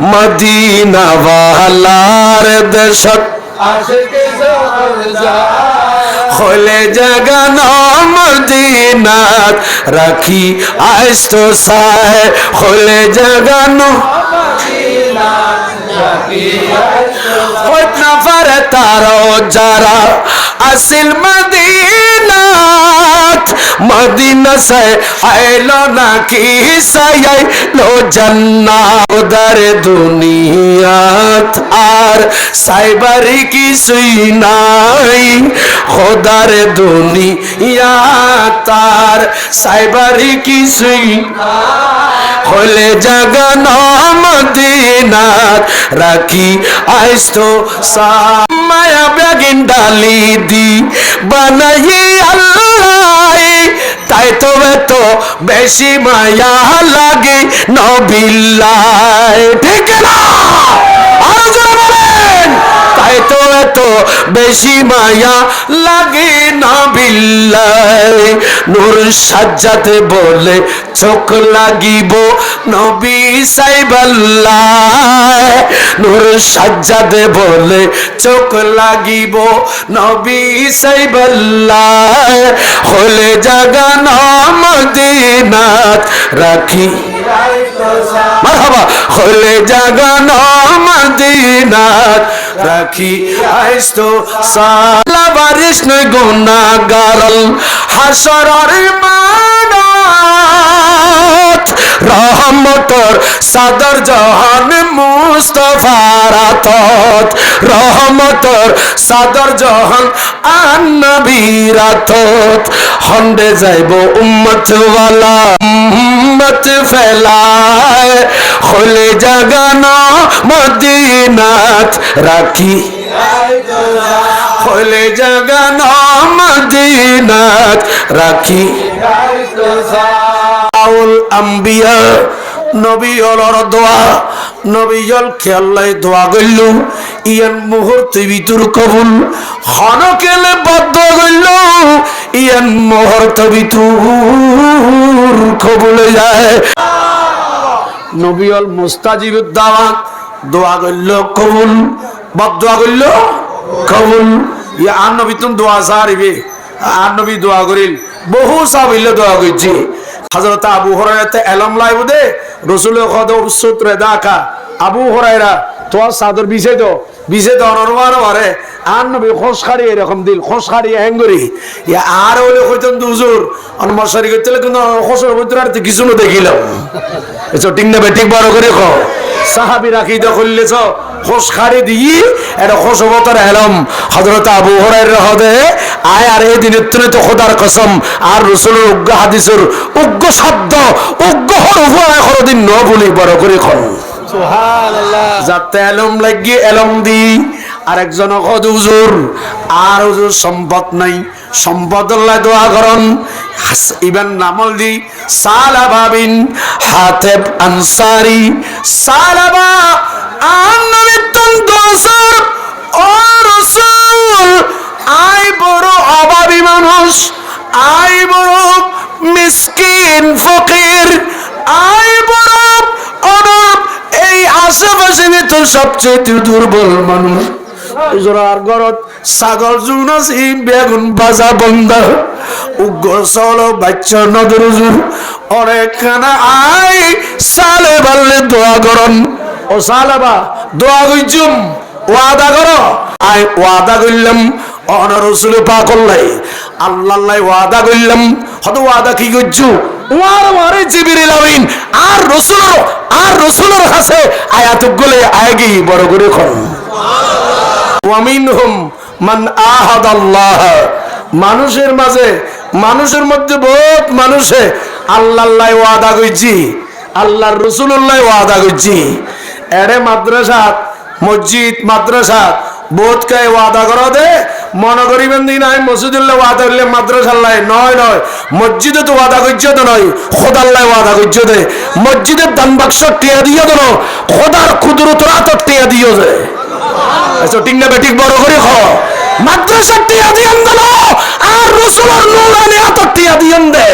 Medina ওয়ালার দেশত আশিকে জহর যায় হলে জাগানো মদিনাত রাখি আইস্ত সায় হলে জাগানো মদিনা রাখি হইত না পারে তারও যারা আসিল মদিনাত মদিনা সে আইলো নাকি সাইলো জান্নাত ওদার দুনিয়াত আর সাইবারি কিছুই নাই খোদার দুনিয়াত আর সাইবারি কিছুই হলে জাগানো মদিনাত রাখি আইsto মায়া বেগিন ডালি দি বানাই আল্লাহ তাই তো এত বেশি মায়া লাগে নবিল্লাহ ঠিক না আরো জোরে বলেন তাই তো এত বেশি মায়া লাগে নবিল্লাহ নূর সাজ্জাতে বলে চোখ লাগিব নবী সাইবাল্লাহ নূর সাজ্জাদে বলে চোখ লাগিব নবী সাইবাল্লাহ হলে জাগানো মদিনাত রাখি মারহাবা হলে জাগানো মদিনাত রাখি আইsto সালা বারিশ নয় গুনাহগার হাসরের মাঠ রহমতর সাদর জাহান মুস্তাফার আতত রহমতর সাদর জাহান আন নবীর আতত হন্ডে যাইব উম্মত ওয়ালা উম্মত ফেলায় হলে জাগানো মদিনাত রাখি হলে জাগানো মদিনাত রাখি আউল আম্বিয়া নবী হলর দোয়া নবী হল খেয়াল্লাই দোয়া গইল ইয়ান মুহূর্ত ভিতর কবুল হনকেলে বদ্ধ গইল ইয়ান মুহূর্ত ভিতর কবুল যায় নবী হল মুস্তাজিবুদ দাওয়াত দোয়া গইল কবুল বদদোয়া গইল কবুল ইয়া আর নবী তুম দোয়া সারিবে আর নবী দোয়া করিল বহু সাহাবীলে দোয়া কইছে হযরত আবু হুরায়রা এলম লাইব দে রাসূল খোদা সূত্রে দেখা আবু হুরায়রা তো সাদর বিছে তো অনরবার মারে আর নবী খোসখারি এরকম দিল খোসখারি হ্যাঙ্গরি ইয়া আর হলে কইতেন হুজুর অনমশারি করতে কিন্তু খোসর ভিতর আর কিছু না দেখিলাম এসো ঠিক না বেঠিক বড় করে কো সাহাবী রাখি তো কইলেছ খোসখারি দিই এটা খোসবতর এলম হযরত আবু হুরায়রা হদে আয় আর এই দিনের তুলে তো খোদার কসম আর রাসূলের উগ্র হাদিসের উগ্র শব্দ উগ্র হরফ কোনদিন ন বলি বড় করে কো সুবহানাল্লাহ যাতে এলম লাগি এলম দি আর একজন কদ হুজুর আর হুজুর সম্পদ নাই সম্পদ আল্লাহ দোয়া করন ইবান নামল দি সালাবা বিন হাতিব আনসারী সালাবা আন্নবিতন দোসর ও রাসূল আই বড় অভাবী মানুষ আই বড় মিসকিন ফকির আই বড় অনাথ এই আশেপাশে তো সবচেয়ে দুর্বল মানুষ হুজুরার ঘরত ছাগল জুন আছে বেগুন ভাজা বন্ধা উগ্র চল বাচ্চা নদর হুজুর অনেক খানা আই সালে বাল্লে দোয়া করন ও সালাবা দোয়া কইছুম ওয়াদা করো আই ওয়াদা কইলাম অন রাসূল পাক আল্লাহ ওয়াদা কইলাম হদ ওয়াদা কি কইছু ওয়ারে জিবরিল আমিন আর রাসূলের কাছে আয়াতগুলো আগে বড় করে কোন ওয়ামিনহুম মান আহাদাল্লাহ মানুষের মাঝে মানুষের মধ্যে বহুত মানুষে আল্লাহ ওয়াদা কইছি আল্লাহর রাসূলুল্লাহ ওয়াদা কইছি এরে মাদ্রাসা মসজিদ মাদ্রাসা বহুত কে ওয়াদা করো দে মনে করিবেন দিন আমি মসজিদুল্লাহ ওয়াদা করলে মাদ্রাসাল্লাহ নয় মসজিদে তো ওয়াদা করছো তো নয় খোদাল্লাহ ওয়াদা করছো দে মসজিদের দান বাক্স টিয়া দিও তো খোদার কুদরতরা তো টিয়া দিও দে আচ্ছা ঠিক না বেঠিক বড় করে খ মাদ্রাসা টিয়া দিয়েন দিল আর রাসূলের নূরানি আত টিয়া দিয়েন দে